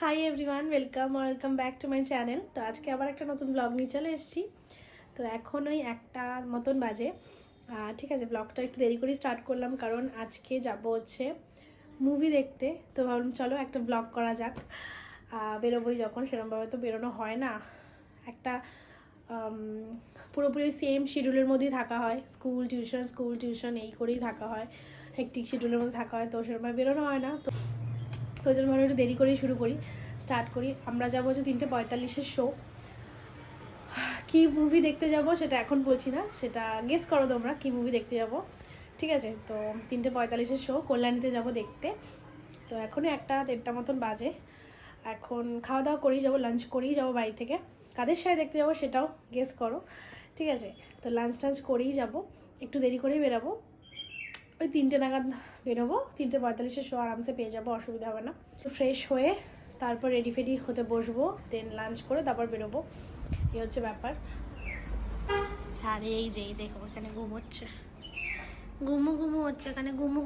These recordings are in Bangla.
Hi everyone, welcome back to my channel. তো আজকে আবার একটা নতুন ব্লগ নিয়ে চলে এসেছি। তো এখন ওই 1টা মতন বাজে। ঠিক আছে, ব্লগটা একটু দেরি করেই স্টার্ট করলাম কারণ আজকে যাব হচ্ছে মুভি দেখতে। তো ভাবলাম চলো একটা ব্লগ করা যাক। বেরোবোই যখন, সেরকমভাবে তো বেরোনো হয় না। একটা পুরোপুরি সেম শিডিউলের মধ্যেই থাকা হয়, স্কুল টিউশন এই করেই থাকা হয়, হেক্টিক শিডিউলের মধ্যে থাকা হয়। তো সেরকমভাবে বেরোনো হয় না। তো ওই জন্য ভালো একটু দেরি করেই স্টার্ট করি। আমরা যাবো হচ্ছে 3:45 শো। কী মুভি দেখতে যাব সেটা এখন বলছি না, সেটা গেস করো তোমরা কী মুভি দেখতে যাব। ঠিক আছে, তো 3:45 শো, কল্যাণীতে যাব দেখতে। তো এখনই 1:30 মতন বাজে। এখন খাওয়া দাওয়া করেই যাবো, লাঞ্চ করেই যাবো বাড়ি থেকে। কাদের সাথে দেখতে যাবো সেটাও গেস করো। ঠিক আছে, তো লাঞ্চ করেই যাব, একটু দেরি করেই বেরাবো। ওই 3টে নাগাদ বেরোবো, 3:45 শো আরামসে পেয়ে যাবো, অসুবিধা হবে না। তো ফ্রেশ হয়ে তারপর রেডি হতে বসবো, দেন লাঞ্চ করে তারপর বেরোবো। এই হচ্ছে ব্যাপার। আর এই যেই দেখো এখানে ঘুম হচ্ছে, এখানে ঘুমু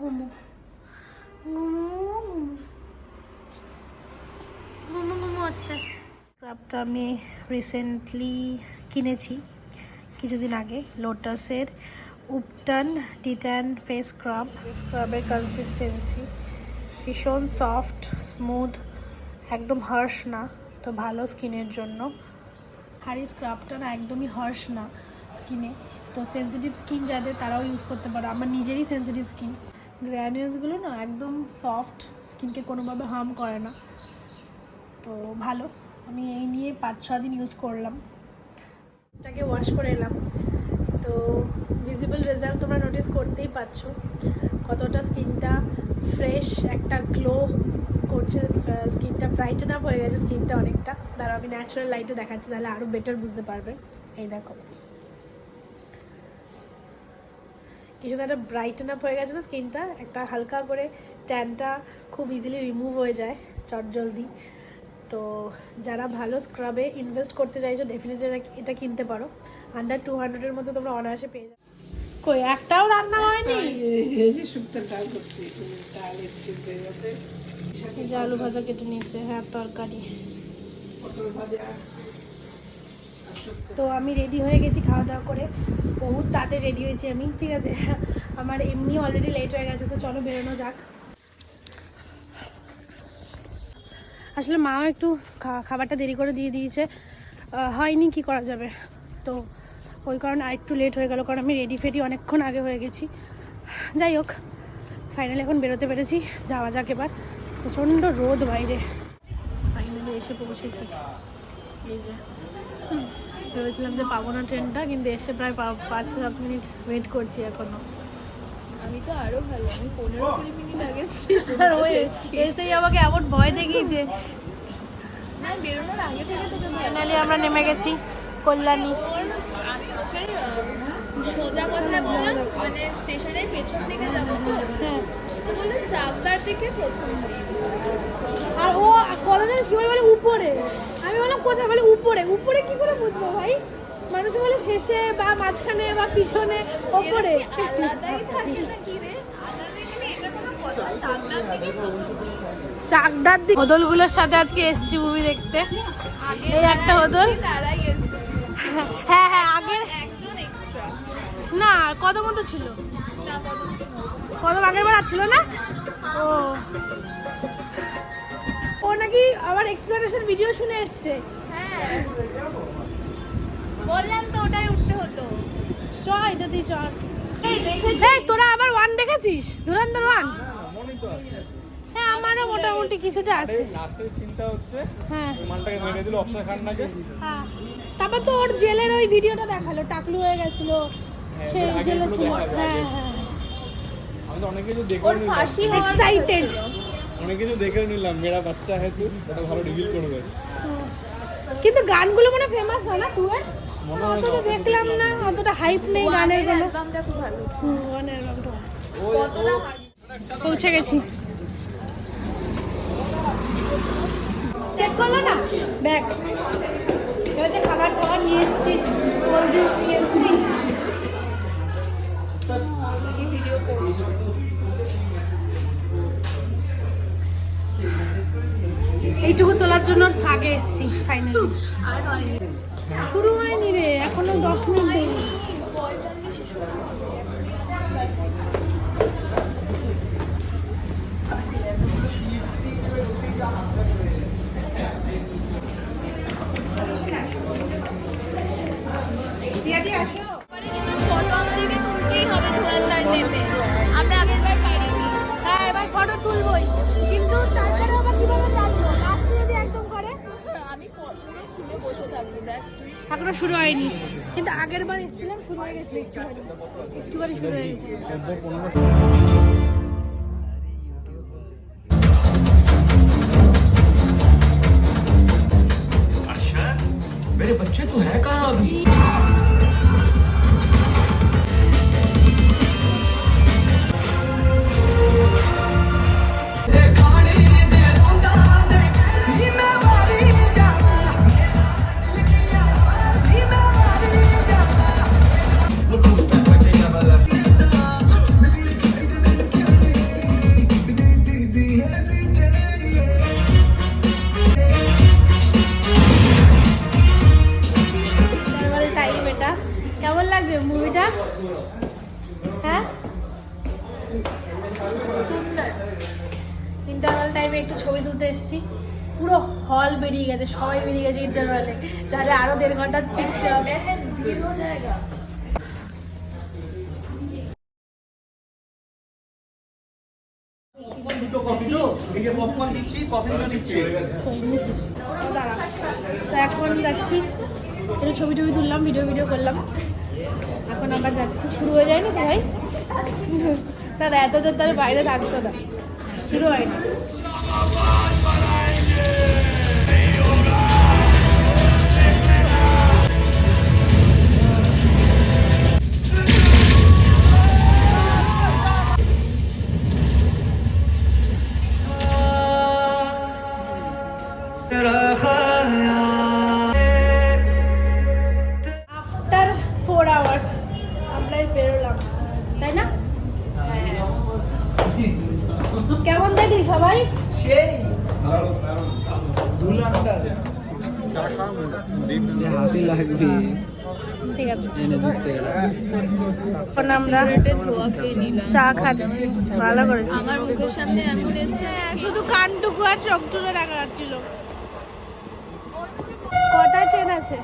হচ্ছে। স্ক্রাবটা আমি রিসেন্টলি কিনেছি কিছুদিন আগে, লোটাসের উপটান ডিট্যান ফেস স্ক্রাবের কনসিস্টেন্সি ভীষণ সফট স্মুথ, একদম হার্শ না, তো ভালো স্কিনের জন্য। আর এই স্ক্রাবটা না একদমই হার্শ না স্কিনে, তো সেন্সিটিভ স্কিন যাদের তারাও ইউজ করতে পারো। আমার নিজেরই সেন্সিটিভ স্কিন, গ্র্যানিউলসগুলো না একদম সফট, স্কিনকে কোনোভাবে হার্ম করে না, তো ভালো। আমি এই নিয়ে 5-6 দিন ইউজ করলাম, এটাকে ওয়াশ করে এলাম। তো ভিজিবল রেজাল্ট তোমরা নোটিস করতেই পারছো কতটা স্কিনটা ফ্রেশ, একটা গ্লো করছে, স্কিনটা ব্রাইটেন আপ হয়ে গেছে স্কিনটা অনেকটা। দাঁড়াও আমি ন্যাচারাল লাইটে দেখাচ্ছি, তাহলে আরও বেটার বুঝতে পারবে। এই দেখো কিছু একটা ব্রাইটেন আপ হয়ে গেছে না স্কিনটা, একটা হালকা করে ট্যানটা খুব ইজিলি রিমুভ হয়ে যায় চটজলদি। তো যারা ভালো স্ক্রাবে ইনভেস্ট করতে চাইছো ডেফিনেটলি এটা কিনতে পারো। আন্ডার 200-এর মধ্যে তোমরা অনায়াসে পেয়ে যাবে। কই একটাও রান্না হয়নি? এই যে আলু ভাজা কেটে নিয়েছে, হ্যাঁ তরকারি। তো আমি রেডি হয়ে গেছি খাওয়া দাওয়া করে, বহুত তাড়াতাড়ি রেডি হয়েছি আমি। ঠিক আছে, আমার এমনি অলরেডি লেট হয়ে গেছে, তো চলো বেরোনো যাক। আসলে মাও একটু খাবারটা দেরি করে দিয়ে দিয়েছে, হয়নি, কি করা যাবে। তো ওই কারণে আরেকটু লেট হয়ে গেল, কারণ আমি রেডি অনেকক্ষণ আগে হয়ে গেছি। যাই হোক, ফাইনালি এখন বেরোতে পেরেছি, যাওয়া যাক এবার। প্রচণ্ড রোদ বাইরে, ফাইনালি এসে পৌঁছেছি। এই যে ভেবেছিলাম যে পাবো না ট্রেনটা, কিন্তু এসে প্রায় 5-7 মিনিট ওয়েট করছি এখনো। আমি তো আরো ভালো, আমি 15-20 মিনিট আগে এসেই আমাকে এমন ভয় দেখিয়েছে। না, বেরোনোর আগে থেকে তোকে ফাইনালি আমরা নেমে গেছি কল্যাণী। আমি ওকে সোজা কথা বললাম, মানে স্টেশনের পেছন দিকে যাবো তো, হ্যাঁ বললো চাকদার দিকে প্রথম ব্রিজ। আর ও কথা জানিস কি বলে উপরে, আমি বললাম কোথায়, বলে উপরে কি করে বুঝবো ভাই? মানুষ বলে শেষে বা মাঝখানে বা পিছনে, ওপরে। আলাদাই থাকে না কি রে, আলাদা এখানে এটা কোনো কথা, চাকদার দিকে প্রথম ব্রিজ। চাকদার দিকে হোদলগুলোর সাথে আজকে এসেছি মুভি দেখতে। এই একটা হোদল, তারাই এসছে, হ্যাঁ আগের একজন এক্সট্রা না, কদম তো ছিল, না, কদম আগের বার ছিল না। ও নাকি আবার এক্সপ্লেনেশন ভিডিও শুনে এসছে। হ্যাঁ বললাম তো, ওটাই উঠতে হতো। চ এটা দিয়ে চল। এই দেখেছিস? এই তোরা আবার 1 দেখেছিস, ধুরন্ধর 1? হ্যাঁ আমারও মোটামুটি কিছুটা আছে। লাস্টের সিনটা হচ্ছে হ্যাঁ ওই মানটাকে মেরে দিল অফসার খান্নাকে। হ্যাঁ, তারপর তো ওর জেলের ওই ভিডিওটা দেখালো, টাকলু হয়ে গেছিল সেই আগে জেলে এগুলো ছিল। দেখাবে, হ্যাঁ আগে। হ্যাঁ আমি তো অনেক কিছু দেখে ওর নিলাম, ফাঁসি হওয়ার এক্সাইটেড। অনেক কিছু দেখে নিলাম। মেরা বাচ্চা হ্যাঁ তুই, ওটা ভালো রিভিল করবে। কিন্তু গানগুলো মানে ফেমাস হয় না টু এর, মনে হয় অতটা না। দেখলাম না, অতটা হাইপ নেই গানের কোনো। অ্যালবামটা খুব ভালো। গানের অ্যালবামটা ও পৌঁছে গেছি। চেক করলো না ব্যাগ, হচ্ছে খাবার নিয়ে এসেছি, কোল্ড ড্রিঙ্কস নিয়ে এসেছি। ভিডিও করছি। এইটুকু তোলার জন্য আগে এসেছি ফাইনালি। আর হয়নি। শুরু হয়নি রে, এখনো 10 মিনিট দেরি। কিন্তু ফটো আমাদেরকে তুলতেই হবে ধুরন্ধর নেমে, আমরা আগের বার পারিনি। হ্যাঁ এবার ফটো তুলবই, কিন্তু তারপরে আবার কিভাবে জানবো লাস্টে যদি একদম করে। আমি পুরো খুলে বসে থাকবো, দেখ তুই। এখনো শুরু হয়নি, কিন্তু আগের বার এসেছিলাম শুরু হয়ে গেছিল, একটুখানি শুরু হয়ে গেছে। अरशद, मेरे बच्चे तो है कहाँ अभी? টাইম এটা কেমন লাগছে মুভিটা? হ্যাঁ সুন্দর। ইন্টারভাল টাইমে একটু ছবি তুলতে এসেছি, পুরো হল বেরিয়ে গেছে, সবাই বেরিয়ে গেছে ইন্টারভালে, যাতে আরো 1.5 ঘন্টা টিকতে হবে। ভিড় হয়ে জায়গা। দুটো কফি তো এই যে পপকর্ন দিচ্ছি, কফিটা দিচ্ছি। দাঁড়া, তো এখন যাচ্ছি, একটু ছবি টবি তুললাম, ভিডিও করলাম, এখন আবার যাচ্ছি। শুরু হয়ে যায় না তো ভাই, তারা এত জোর তারা বাইরে থাকতো না, শুরু হয়নি। আফটার 4 আওয়ার্স আমরাই বেরোলাম, তাই না? কেমন দেখি সবাই? হাতে লাগবে ঠিক আছে, এনে দিতে এখন আমরা সিগারেটের ধোয়া খেয়ে নিলাম। চা খাচ্ছি, ভালো করেছি। আমার মুখের সামনে এমন এসছে শুধু কানটুকু আর চোখটুকু দেখা যাচ্ছিল। কটা ট্রেন আছে?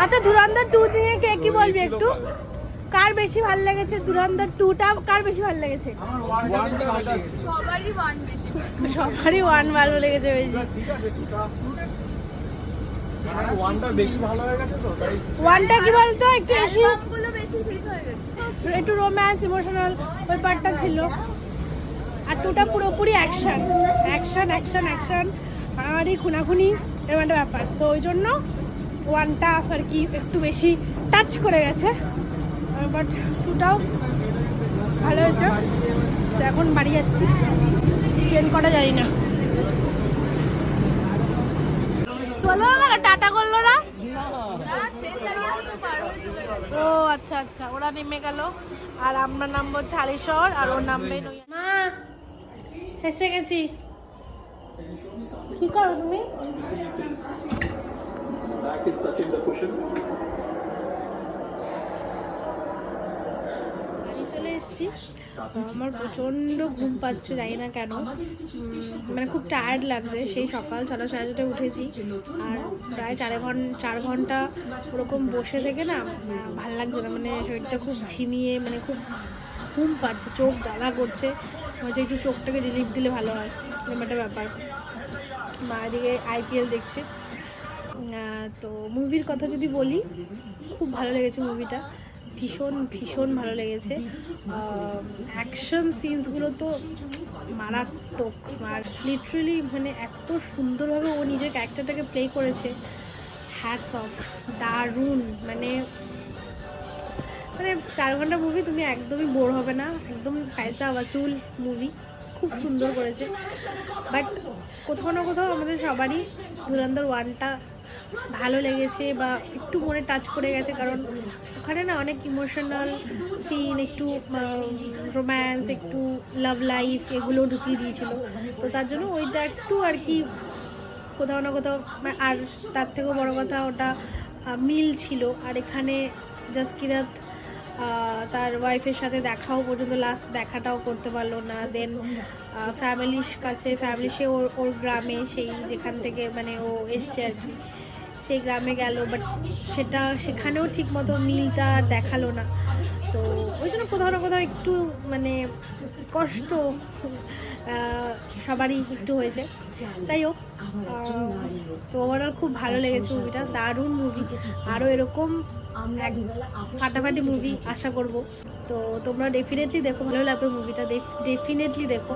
আচ্ছা ধুরন্ধর 2 নিয়ে কে কি বলবি একটু? কার বেশি ভালো লেগেছে? ধুরন্ধর 2টা কার বেশি ভালো লেগেছে? সবারই ওয়ান বেশি। সবারই 1 ভালো লেগেছে বেশি। ওয়ানটা বেশি ভালো হয়ে গেছে তো তাই 1টা কি বলতো একটু বেশি, গুলো বেশি হিট হয়ে গেছে। একটু রোম্যান্স ইমোশনাল ওই পার্টটা ছিল, আর 2টা পুরোপুরি অ্যাকশন অ্যাকশন অ্যাকশন অ্যাকশন, মারামারি খুনাখুনি এরকম একটা ব্যাপার। সো ওই জন্য 1টা আর কি একটু বেশি টাচ করে গেছে, বাট 2টাও ভালো হয়েছে। তো এখন বাড়ি যাচ্ছি, ট্রেন কটা জানি না। চলো না, টাটা করলো না? না ট্রেন দাঁড়িয়েছে তো পার হয়ে চলে গেছে। ও আচ্ছা আচ্ছা, ওরা নেমে গেল আর আমরা নামবো ছাড়িশহর, আর ওর নামবে মা। এসে গেছি। কি করো তুমি? back is touching the cushion. বাড়ি চলে এসেছি, আমার প্রচণ্ড ঘুম পাচ্ছে, জানি না কেন, মানে খুব টায়ার্ড লাগছে। সেই সকাল 6টা সাড়ে 6টায় উঠেছি, আর প্রায় 4 ঘন্টা ওরকম বসে থেকে না ভাল লাগছে না, মানে শরীরটা খুব ঝিমিয়ে, মানে খুব ঘুম পাচ্ছে, চোখ জ্বালা করছে, হয়তো একটু চোখটাকে রিলিফ দিলে ভালো হয়, এরকম একটা ব্যাপার। মা এদিকে IPL দেখছে। তো মুভির কথা যদি বলি, খুব ভালো লেগেছে মুভিটা, ভীষণ ভীষণ ভালো লেগেছে। অ্যাকশন সিনসগুলো তো মারাত্মক, আর লিটারালি মানে এত সুন্দরভাবে ও নিজের ক্যারেক্টারটাকে প্লে করেছে, হ্যাটস অফ, দারুণ। মানে 4 ঘন্টা মুভি, তুমি একদমই বোর হবে না, একদম পয়সা ওয়াসুল মুভি, খুব সুন্দর করেছে। বাট কোথাও না কোথাও আমাদের সবারই ধুরন্ধর 1টা ভালো লেগেছে বা একটু মনে টাচ করে গেছে, কারণ ওখানে না অনেক ইমোশনাল সিন, একটু রোম্যান্স, একটু লাভ লাইফ এগুলো ঢুকিয়ে দিয়েছিল। তো তার জন্য ওইটা একটু আর কি কোথাও না কোথাও, আর তার থেকেও বড় কথা ওটা মিল ছিল। আর এখানে জাসকিরাত তার ওয়াইফের সাথে দেখাও পর্যন্ত লাস্ট দেখাটাও করতে পারলো না। দেন ফ্যামিলির কাছে, সে ওর গ্রামে, সেই যেখান থেকে মানে ও এসছে আর কি, সেই গ্রামে গেল, বাট সেখানেও ঠিক মতো মিলটা দেখালো না। তো ওই জন্য কোথাও না কোথাও একটু মানে কষ্ট সবারই একটু হয়েছে। যাই হোক, তো ওভারঅল খুব ভালো লেগেছে মুভিটা, দারুণ মুভি। আরও এরকম এক ফাটাফাটি মুভি আশা করব। তো তোমরা ডেফিনেটলি দেখো, ভালো লাগবে মুভিটা, ডেফিনেটলি দেখো,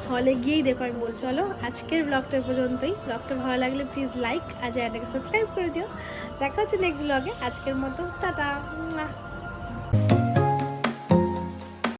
হলে গিয়েই দেখো আমি বলছি। চলো আজকের ব্লগটা পর্যন্তই। ব্লগটা ভালো লাগলে প্লিজ লাইক আর চ্যানেলটাকে সাবস্ক্রাইব করে দিও। দেখা হচ্ছে নেক্সট ব্লগে। আজকের মতো টাটা।